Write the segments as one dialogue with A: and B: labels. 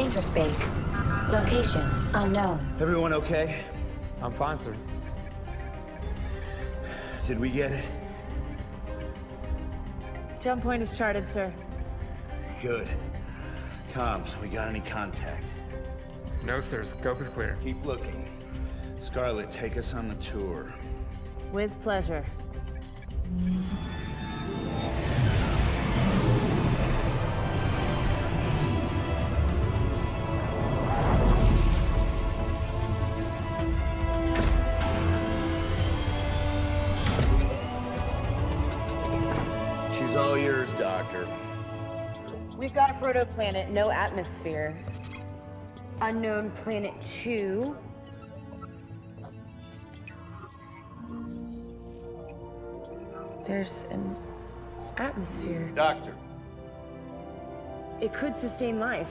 A: Painter space. Location unknown.
B: Everyone okay?
C: I'm fine, sir.
B: Did we get it?
D: Jump point is charted, sir.
B: Good. Comms, we got any contact?
C: No, sir. Scope is clear.
B: Keep looking. Scarlet, take us on the tour.
D: With pleasure.
B: She's all yours, Doctor.
D: We've got a protoplanet, no atmosphere. Unknown planet 2. There's an atmosphere.
B: Doctor.
D: It could sustain life.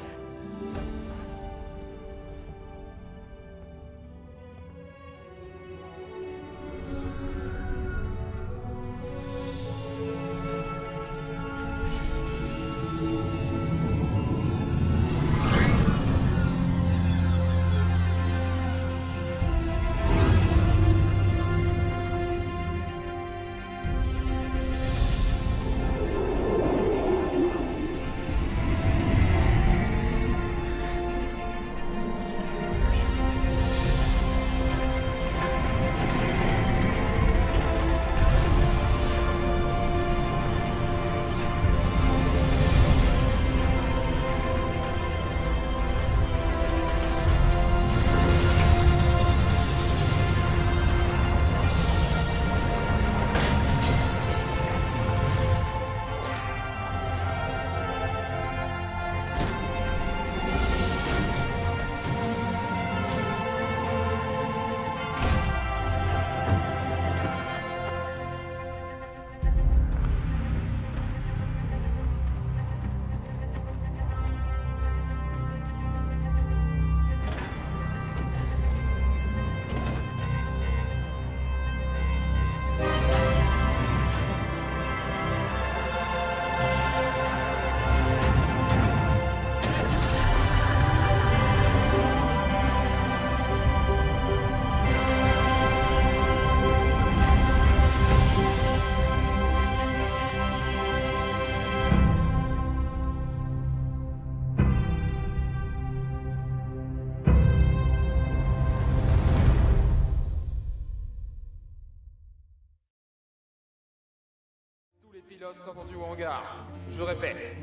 C: Pilotes entendus au hangar. Je répète.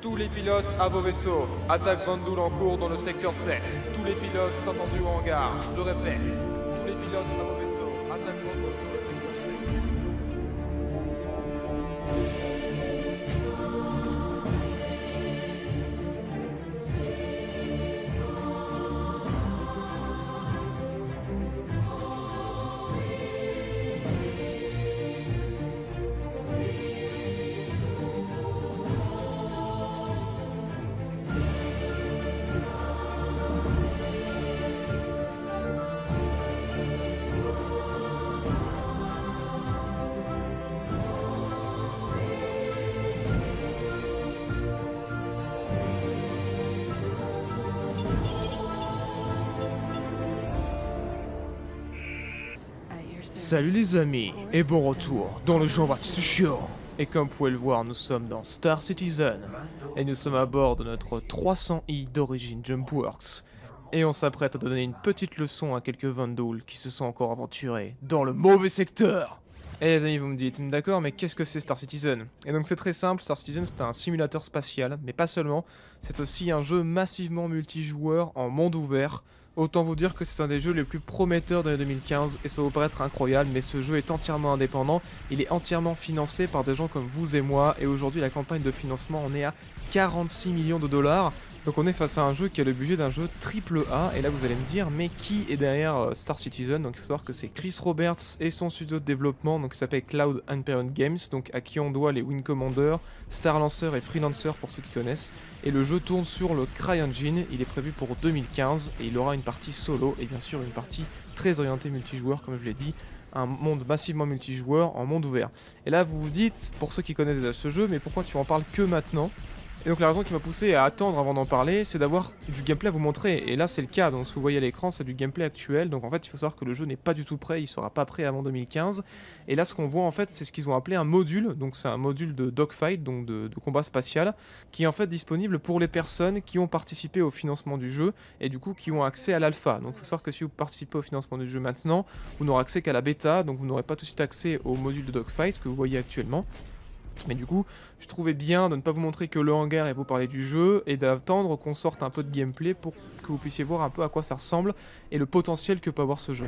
C: Tous les pilotes à vos vaisseaux. Attaque Vandoul en cours dans le secteur 7. Tous les pilotes entendus au hangar. Je répète. Tous les pilotes à vos vaisseaux. Attaque Vandoul dans le secteur 7.
E: Salut les amis, et bon retour dans le Jean-Baptiste Show. Et comme vous pouvez le voir, nous sommes dans Star Citizen. Et nous sommes à bord de notre 300i d'origine Jumpworks. Et on s'apprête à donner une petite leçon à quelques Vandoul qui se sont encore aventurés dans le mauvais secteur. Et les amis, vous me dites, d'accord, mais qu'est-ce que c'est Star Citizen? Et donc c'est très simple, Star Citizen c'est un simulateur spatial, mais pas seulement, c'est aussi un jeu massivement multijoueur en monde ouvert. Autant vous dire que c'est un des jeux les plus prometteurs de l'année 2015 et ça va vous paraître incroyable, mais ce jeu est entièrement indépendant, il est entièrement financé par des gens comme vous et moi, et aujourd'hui la campagne de financement en est à 46 millions de dollars. Donc on est face à un jeu qui a le budget d'un jeu AAA, et là vous allez me dire, mais qui est derrière Star Citizen? Donc il faut savoir que c'est Chris Roberts et son studio de développement, donc qui s'appelle Cloud Hyperion Games, donc à qui on doit les Wing Commander, Star Lancer et Freelancer pour ceux qui connaissent. Et le jeu tourne sur le CryEngine, il est prévu pour 2015, et il aura une partie solo, et bien sûr une partie très orientée multijoueur, comme je l'ai dit, un monde massivement multijoueur en monde ouvert. Et là vous vous dites, pour ceux qui connaissent déjà ce jeu, mais pourquoi tu en parles que maintenant? Et donc la raison qui m'a poussé à attendre avant d'en parler, c'est d'avoir du gameplay à vous montrer. Et là c'est le cas, donc ce que vous voyez à l'écran c'est du gameplay actuel. Donc en fait il faut savoir que le jeu n'est pas du tout prêt, il sera pas prêt avant 2015. Et là ce qu'on voit en fait c'est ce qu'ils ont appelé un module. Donc c'est un module de dogfight, donc de combat spatial, qui est en fait disponible pour les personnes qui ont participé au financement du jeu et du coup qui ont accès à l'alpha. Donc il faut savoir que si vous participez au financement du jeu maintenant, vous n'aurez accès qu'à la bêta, donc vous n'aurez pas tout de suite accès au module de dogfight que vous voyez actuellement. Mais du coup, je trouvais bien de ne pas vous montrer que le hangar et vous parler du jeu, et d'attendre qu'on sorte un peu de gameplay pour que vous puissiez voir un peu à quoi ça ressemble, et le potentiel que peut avoir ce jeu.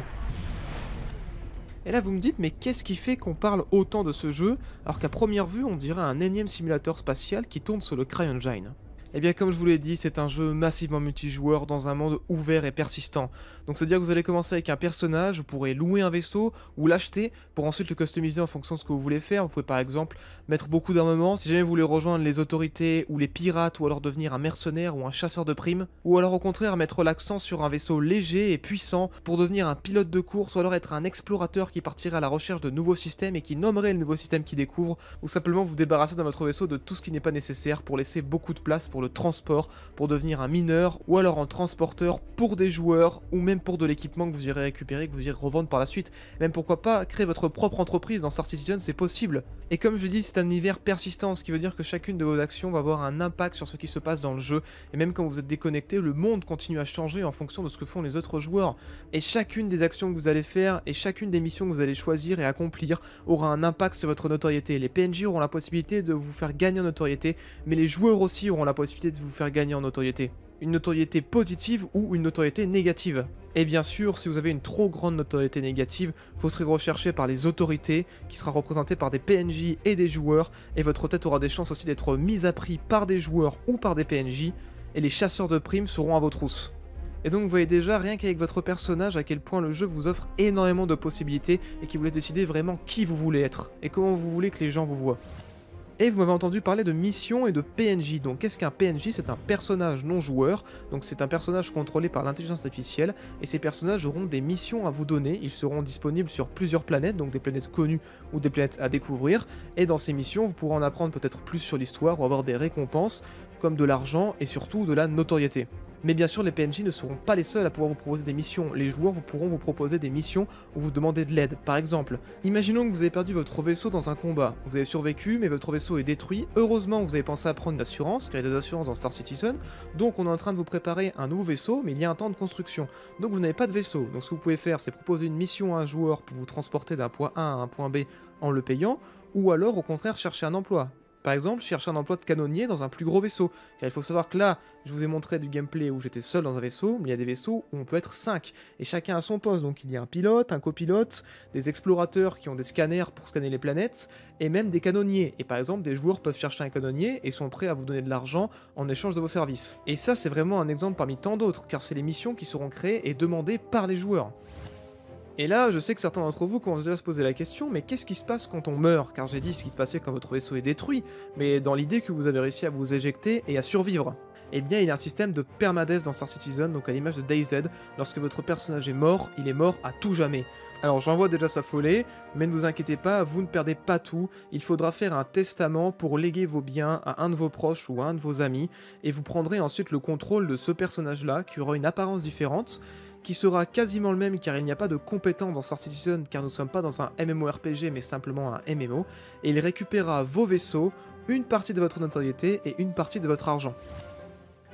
E: Et là vous me dites, mais qu'est-ce qui fait qu'on parle autant de ce jeu, alors qu'à première vue on dirait un énième simulateur spatial qui tourne sur le CryEngine? Eh bien comme je vous l'ai dit, c'est un jeu massivement multijoueur dans un monde ouvert et persistant. Donc c'est-à-dire que vous allez commencer avec un personnage, vous pourrez louer un vaisseau ou l'acheter pour ensuite le customiser en fonction de ce que vous voulez faire. Vous pouvez par exemple mettre beaucoup d'armements si jamais vous voulez rejoindre les autorités ou les pirates, ou alors devenir un mercenaire ou un chasseur de primes. Ou alors au contraire mettre l'accent sur un vaisseau léger et puissant pour devenir un pilote de course, ou alors être un explorateur qui partirait à la recherche de nouveaux systèmes et qui nommerait le nouveau système qu'il découvre, ou simplement vous débarrasser dans votre vaisseau de tout ce qui n'est pas nécessaire pour laisser beaucoup de place pour le transport, pour devenir un mineur, ou alors en transporteur pour des joueurs, ou même pour de l'équipement que vous irez récupérer, que vous irez revendre par la suite. Même pourquoi pas créer votre propre entreprise dans Star Citizen, c'est possible. Et comme je dis, c'est un univers persistant, ce qui veut dire que chacune de vos actions va avoir un impact sur ce qui se passe dans le jeu, et même quand vous êtes déconnecté, le monde continue à changer en fonction de ce que font les autres joueurs. Et chacune des actions que vous allez faire, et chacune des missions que vous allez choisir et accomplir, aura un impact sur votre notoriété. Les PNJ auront la possibilité de vous faire gagner en notoriété, mais les joueurs aussi auront la possibilité de vous faire gagner en notoriété. Une notoriété positive ou une notoriété négative. Et bien sûr, si vous avez une trop grande notoriété négative, vous serez recherché par les autorités, qui sera représentée par des PNJ et des joueurs, et votre tête aura des chances aussi d'être mise à prix par des joueurs ou par des PNJ, et les chasseurs de primes seront à vos trousses. Et donc vous voyez déjà, rien qu'avec votre personnage, à quel point le jeu vous offre énormément de possibilités, et qui vous laisse décider vraiment qui vous voulez être, et comment vous voulez que les gens vous voient. Et vous m'avez entendu parler de missions et de PNJ. Donc qu'est-ce qu'un PNJ? C'est un personnage non joueur, donc c'est un personnage contrôlé par l'intelligence artificielle, et ces personnages auront des missions à vous donner. Ils seront disponibles sur plusieurs planètes, donc des planètes connues ou des planètes à découvrir, et dans ces missions vous pourrez en apprendre peut-être plus sur l'histoire ou avoir des récompenses, comme de l'argent et surtout de la notoriété. Mais bien sûr, les PNJ ne seront pas les seuls à pouvoir vous proposer des missions. Les joueurs pourront vous proposer des missions où vous demandez de l'aide. Par exemple, imaginons que vous avez perdu votre vaisseau dans un combat. Vous avez survécu, mais votre vaisseau est détruit. Heureusement, vous avez pensé à prendre une assurance, car il y a des assurances dans Star Citizen. Donc on est en train de vous préparer un nouveau vaisseau, mais il y a un temps de construction. Donc vous n'avez pas de vaisseau. Donc ce que vous pouvez faire, c'est proposer une mission à un joueur pour vous transporter d'un point A à un point B en le payant, ou alors au contraire chercher un emploi. Par exemple, chercher un emploi de canonnier dans un plus gros vaisseau. Car il faut savoir que là, je vous ai montré du gameplay où j'étais seul dans un vaisseau, mais il y a des vaisseaux où on peut être 5, et chacun a son poste. Donc il y a un pilote, un copilote, des explorateurs qui ont des scanners pour scanner les planètes, et même des canonniers. Et par exemple, des joueurs peuvent chercher un canonnier et sont prêts à vous donner de l'argent en échange de vos services. Et ça, c'est vraiment un exemple parmi tant d'autres, car c'est les missions qui seront créées et demandées par les joueurs. Et là, je sais que certains d'entre vous commencent déjà à se poser la question, mais qu'est-ce qui se passe quand on meurt? Car j'ai dit ce qui se passait quand votre vaisseau est détruit, mais dans l'idée que vous avez réussi à vous éjecter et à survivre. Eh bien, il y a un système de permadeath dans Star Citizen, donc à l'image de DayZ, lorsque votre personnage est mort, il est mort à tout jamais. Alors j'en vois déjà s'affoler, mais ne vous inquiétez pas, vous ne perdez pas tout, il faudra faire un testament pour léguer vos biens à un de vos proches ou à un de vos amis, et vous prendrez ensuite le contrôle de ce personnage-là, qui aura une apparence différente, qui sera quasiment le même car il n'y a pas de compétences dans Star Citizen car nous ne sommes pas dans un MMORPG mais simplement un MMO, et il récupérera vos vaisseaux, une partie de votre notoriété et une partie de votre argent.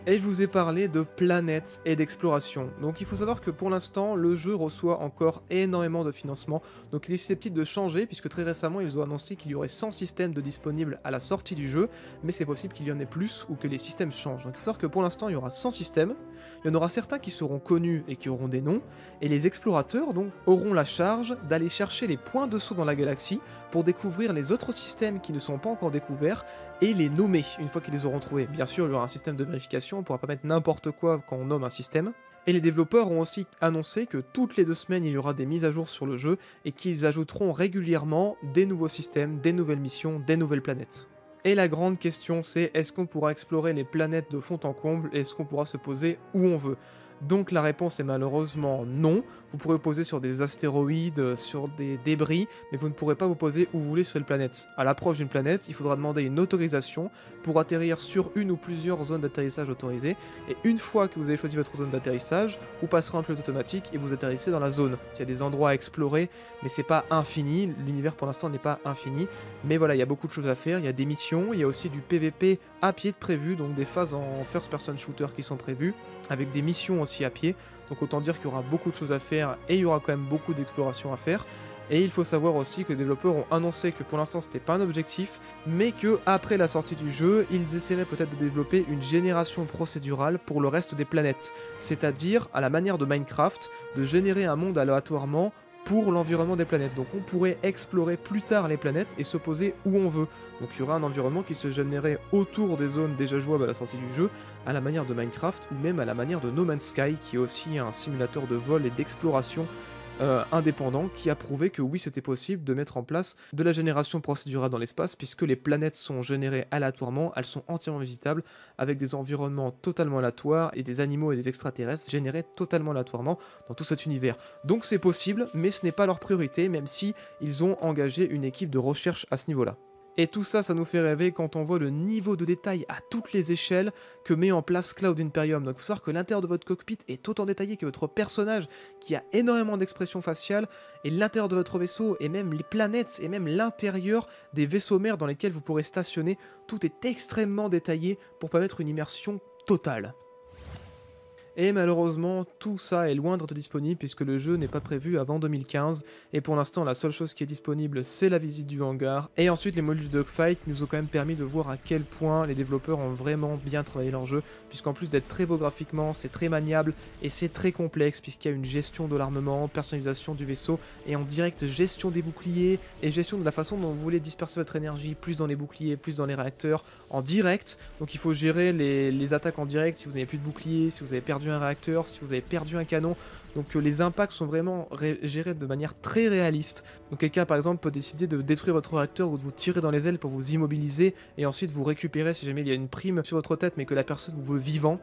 E: Et je vous ai parlé de planètes et d'exploration. Donc il faut savoir que pour l'instant, le jeu reçoit encore énormément de financement, donc il est susceptible de changer, puisque très récemment ils ont annoncé qu'il y aurait 100 systèmes de disponibles à la sortie du jeu, mais c'est possible qu'il y en ait plus ou que les systèmes changent. Donc il faut savoir que pour l'instant il y aura 100 systèmes, il y en aura certains qui seront connus et qui auront des noms, et les explorateurs donc auront la charge d'aller chercher les points de saut dans la galaxie pour découvrir les autres systèmes qui ne sont pas encore découverts, et les nommer une fois qu'ils les auront trouvés. Bien sûr, il y aura un système de vérification, on ne pourra pas mettre n'importe quoi quand on nomme un système. Et les développeurs ont aussi annoncé que toutes les 2 semaines, il y aura des mises à jour sur le jeu, et qu'ils ajouteront régulièrement des nouveaux systèmes, des nouvelles missions, des nouvelles planètes. Et la grande question c'est, est-ce qu'on pourra explorer les planètes de fond en comble, et est-ce qu'on pourra se poser où on veut? Donc la réponse est malheureusement non. Vous pourrez vous poser sur des astéroïdes, sur des débris, mais vous ne pourrez pas vous poser où vous voulez sur une planète. À l'approche d'une planète, il faudra demander une autorisation pour atterrir sur une ou plusieurs zones d'atterrissage autorisées, et une fois que vous avez choisi votre zone d'atterrissage, vous passerez en pilote automatique et vous atterrissez dans la zone. Il y a des endroits à explorer, mais c'est pas infini, l'univers pour l'instant n'est pas infini, mais voilà, il y a beaucoup de choses à faire, il y a des missions, il y a aussi du PVP à pied de prévu, donc des phases en first person shooter qui sont prévues, avec des missions aussi à pied, donc autant dire qu'il y aura beaucoup de choses à faire et il y aura quand même beaucoup d'exploration à faire. Et il faut savoir aussi que les développeurs ont annoncé que pour l'instant c'était pas un objectif, mais que après la sortie du jeu, ils essaieraient peut-être de développer une génération procédurale pour le reste des planètes, c'est-à-dire à la manière de Minecraft, de générer un monde aléatoirement pour l'environnement des planètes. Donc on pourrait explorer plus tard les planètes et se poser où on veut. Donc il y aura un environnement qui se générerait autour des zones déjà jouables à la sortie du jeu, à la manière de Minecraft ou même à la manière de No Man's Sky, qui est aussi un simulateur de vol et d'exploration indépendant, qui a prouvé que oui, c'était possible de mettre en place de la génération procédurale dans l'espace, puisque les planètes sont générées aléatoirement, elles sont entièrement visitables, avec des environnements totalement aléatoires et des animaux et des extraterrestres générés totalement aléatoirement dans tout cet univers. Donc c'est possible, mais ce n'est pas leur priorité, même si ils ont engagé une équipe de recherche à ce niveau-là. Et tout ça, ça nous fait rêver quand on voit le niveau de détail à toutes les échelles que met en place Cloud Imperium. Donc il faut savoir que l'intérieur de votre cockpit est autant détaillé que votre personnage, qui a énormément d'expression faciale, et l'intérieur de votre vaisseau, et même les planètes, et même l'intérieur des vaisseaux mères dans lesquels vous pourrez stationner. Tout est extrêmement détaillé pour permettre une immersion totale. Et malheureusement, tout ça est loin d'être disponible puisque le jeu n'est pas prévu avant 2015. Et pour l'instant, la seule chose qui est disponible, c'est la visite du hangar. Et ensuite, les modules de dogfight nous ont quand même permis de voir à quel point les développeurs ont vraiment bien travaillé leur jeu. Puisqu'en plus d'être très beau graphiquement, c'est très maniable et c'est très complexe puisqu'il y a une gestion de l'armement, personnalisation du vaisseau et en direct gestion des boucliers et gestion de la façon dont vous voulez disperser votre énergie, plus dans les boucliers, plus dans les réacteurs, en direct. Donc il faut gérer les attaques en direct si vous n'avez plus de boucliers, si vous avez perdu un réacteur, si vous avez perdu un canon. Donc les impacts sont vraiment gérés de manière très réaliste. Donc quelqu'un par exemple peut décider de détruire votre réacteur ou de vous tirer dans les ailes pour vous immobiliser et ensuite vous récupérer si jamais il y a une prime sur votre tête mais que la personne vous veut vivant.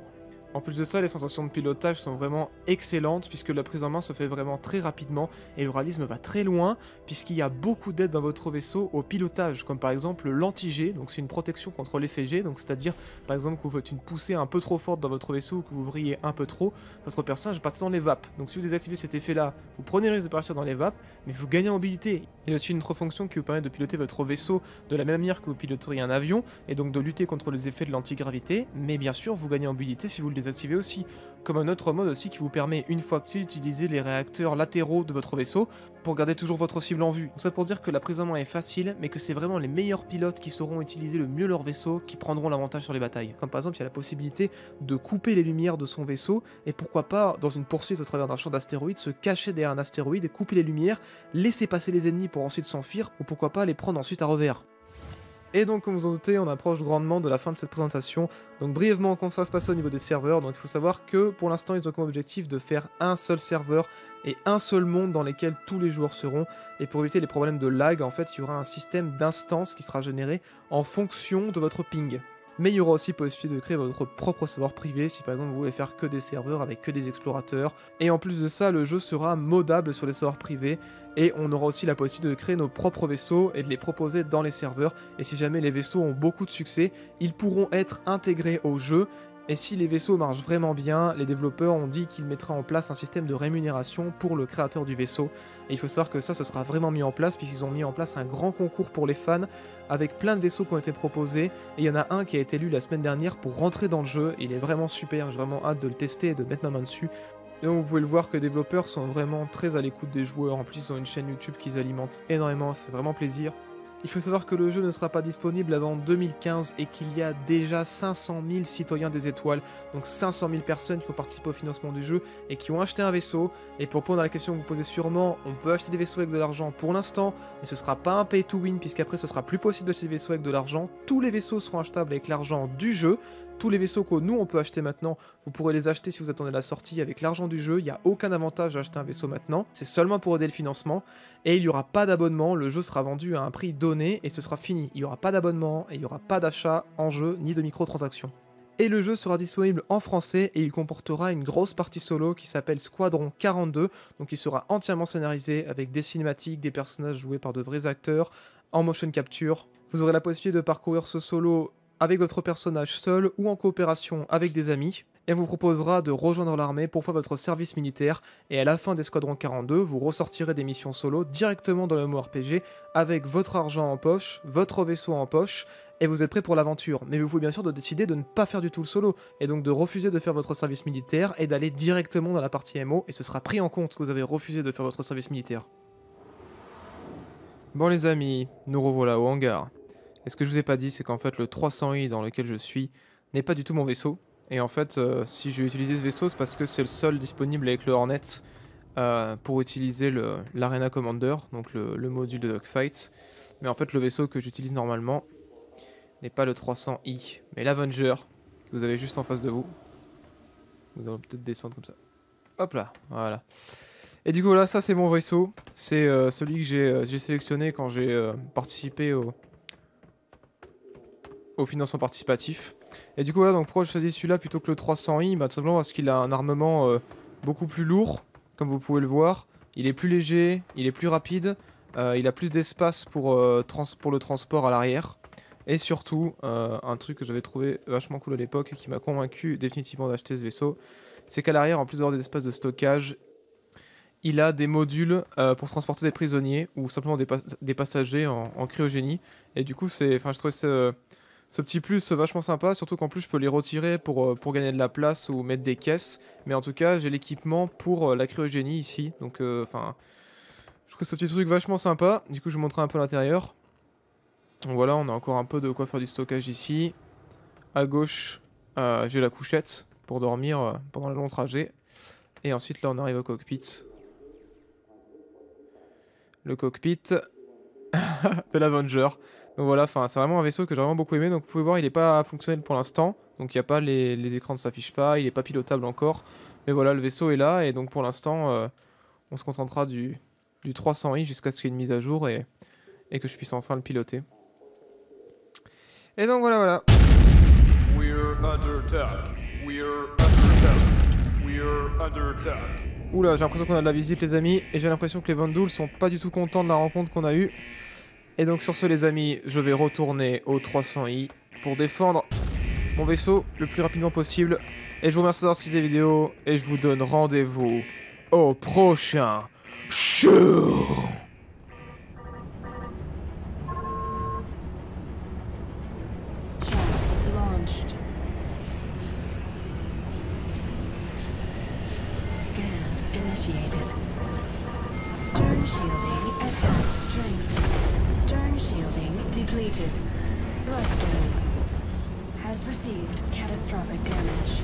E: En plus de ça, les sensations de pilotage sont vraiment excellentes puisque la prise en main se fait vraiment très rapidement et le réalisme va très loin puisqu'il y a beaucoup d'aides dans votre vaisseau au pilotage, comme par exemple l'anti-G, donc c'est une protection contre l'effet G, donc c'est-à-dire par exemple que vous faites une poussée un peu trop forte dans votre vaisseau ou que vous brillez un peu trop, votre personnage part dans les vapes. Donc si vous désactivez cet effet-là, vous prenez le risque de partir dans les vapes, mais vous gagnez en mobilité. Il y a aussi une autre fonction qui vous permet de piloter votre vaisseau de la même manière que vous piloteriez un avion et donc de lutter contre les effets de l'antigravité, mais bien sûr vous gagnez en mobilité si vous le désactivez aussi, comme un autre mode aussi qui vous permet une fois activé d'utiliser les réacteurs latéraux de votre vaisseau pour garder toujours votre cible en vue. Donc ça pour dire que la prise en main est facile, mais que c'est vraiment les meilleurs pilotes qui sauront utiliser le mieux leur vaisseau qui prendront l'avantage sur les batailles. Comme par exemple il y a la possibilité de couper les lumières de son vaisseau et pourquoi pas dans une poursuite au travers d'un champ d'astéroïdes se cacher derrière un astéroïde et couper les lumières, laisser passer les ennemis pour ensuite s'enfuir ou pourquoi pas les prendre ensuite à revers. Et donc comme vous en doutez, on approche grandement de la fin de cette présentation. Donc brièvement, qu'on fasse passer au niveau des serveurs. Donc il faut savoir que pour l'instant ils ont comme objectif de faire un seul serveur et un seul monde dans lequel tous les joueurs seront. Et pour éviter les problèmes de lag, en fait il y aura un système d'instances qui sera généré en fonction de votre ping. Mais il y aura aussi possibilité de créer votre propre serveur privé si par exemple vous voulez faire que des serveurs avec que des explorateurs. Et en plus de ça, le jeu sera modable sur les serveurs privés et on aura aussi la possibilité de créer nos propres vaisseaux et de les proposer dans les serveurs. Et si jamais les vaisseaux ont beaucoup de succès, ils pourront être intégrés au jeu. Et si les vaisseaux marchent vraiment bien, les développeurs ont dit qu'ils mettraient en place un système de rémunération pour le créateur du vaisseau. Et il faut savoir que ça, ce sera vraiment mis en place, puisqu'ils ont mis en place un grand concours pour les fans, avec plein de vaisseaux qui ont été proposés. Et il y en a un qui a été élu la semaine dernière pour rentrer dans le jeu. Il est vraiment super, j'ai vraiment hâte de le tester et de mettre ma main dessus. Et donc vous pouvez le voir que les développeurs sont vraiment très à l'écoute des joueurs. En plus, ils ont une chaîne YouTube qu'ils alimentent énormément, ça fait vraiment plaisir. Il faut savoir que le jeu ne sera pas disponible avant 2015 et qu'il y a déjà 500 000 citoyens des étoiles, donc 500 000 personnes qui ont participé au financement du jeu et qui ont acheté un vaisseau. Et pour répondre à la question que vous posez sûrement, on peut acheter des vaisseaux avec de l'argent pour l'instant, mais ce sera pas un pay to win puisqu'après ce sera plus possible d'acheter des vaisseaux avec de l'argent. Tous les vaisseaux seront achetables avec l'argent du jeu. Tous les vaisseaux que nous on peut acheter maintenant, vous pourrez les acheter si vous attendez la sortie avec l'argent du jeu. Il n'y a aucun avantage à acheter un vaisseau maintenant, c'est seulement pour aider le financement. Et il n'y aura pas d'abonnement, le jeu sera vendu à un prix donné et ce sera fini. Il n'y aura pas d'abonnement et il n'y aura pas d'achat en jeu ni de microtransactions. Et le jeu sera disponible en français et il comportera une grosse partie solo qui s'appelle Squadron 42, donc il sera entièrement scénarisé avec des cinématiques, des personnages joués par de vrais acteurs, en motion capture. Vous aurez la possibilité de parcourir ce solo avec votre personnage seul ou en coopération avec des amis. Et on vous proposera de rejoindre l'armée pour faire votre service militaire, et à la fin des Squadrons 42, vous ressortirez des missions solo directement dans le MMORPG avec votre argent en poche, votre vaisseau en poche, et vous êtes prêt pour l'aventure. Mais vous pouvez bien sûr décider de ne pas faire du tout le solo, et donc de refuser de faire votre service militaire et d'aller directement dans la partie MO, et ce sera pris en compte que vous avez refusé de faire votre service militaire. Bon les amis, nous revoilà au hangar. Et ce que je vous ai pas dit, c'est qu'en fait le 300i dans lequel je suis n'est pas du tout mon vaisseau. Et en fait, si j'ai utilisé ce vaisseau, c'est parce que c'est le seul disponible avec le Hornet pour utiliser l'Arena Commander, donc le module de dogfight. Mais en fait, le vaisseau que j'utilise normalement n'est pas le 300i, mais l'Avenger, que vous avez juste en face de vous. Vous allez peut-être descendre comme ça. Hop là, voilà. Et du coup, là, ça c'est mon vaisseau. C'est celui que j'ai sélectionné quand j'ai participé au financement participatif. Et du coup, voilà, donc pourquoi je choisis celui-là plutôt que le 300i? Bah, tout simplement parce qu'il a un armement beaucoup plus lourd, comme vous pouvez le voir. Il est plus léger, il est plus rapide, il a plus d'espace pour le transport à l'arrière. Et surtout, un truc que j'avais trouvé vachement cool à l'époque et qui m'a convaincu définitivement d'acheter ce vaisseau, c'est qu'à l'arrière, en plus d'avoir des espaces de stockage, il a des modules pour transporter des prisonniers ou simplement des passagers en cryogénie. Et du coup, je trouvais ce petit plus vachement sympa, surtout qu'en plus je peux les retirer pour gagner de la place ou mettre des caisses. Mais en tout cas, j'ai l'équipement pour la cryogénie ici. Donc, je trouve ce petit truc vachement sympa. Du coup, je vous montrerai un peu l'intérieur. Donc voilà, on a encore un peu de quoi faire du stockage ici. À gauche, j'ai la couchette pour dormir pendant le long trajet. Et ensuite, là, on arrive au cockpit. Le cockpit de l'Avenger. Donc voilà, c'est vraiment un vaisseau que j'ai vraiment beaucoup aimé. Donc vous pouvez voir, il n'est pas fonctionnel pour l'instant. Donc il n'y a pas les écrans ne s'affichent pas, il n'est pas pilotable encore. Mais voilà, le vaisseau est là. Et donc pour l'instant, on se contentera du 300i jusqu'à ce qu'il y ait une mise à jour et que je puisse enfin le piloter. Et donc voilà.
C: We're under attack. We're under attack. We're under attack.
E: Oula, j'ai l'impression qu'on a de la visite les amis. Et j'ai l'impression que les Vanduul sont pas du tout contents de la rencontre qu'on a eue. Et donc sur ce les amis, je vais retourner au 300i pour défendre mon vaisseau le plus rapidement possible. Et je vous remercie d'avoir suivi la vidéo et je vous donne rendez-vous au prochain show.
A: Chaff launched. Scan initiated. Stern shielding at half strength. Stern shielding depleted. Thrusters. Has received catastrophic damage.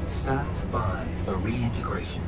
F: Stand by for reintegration.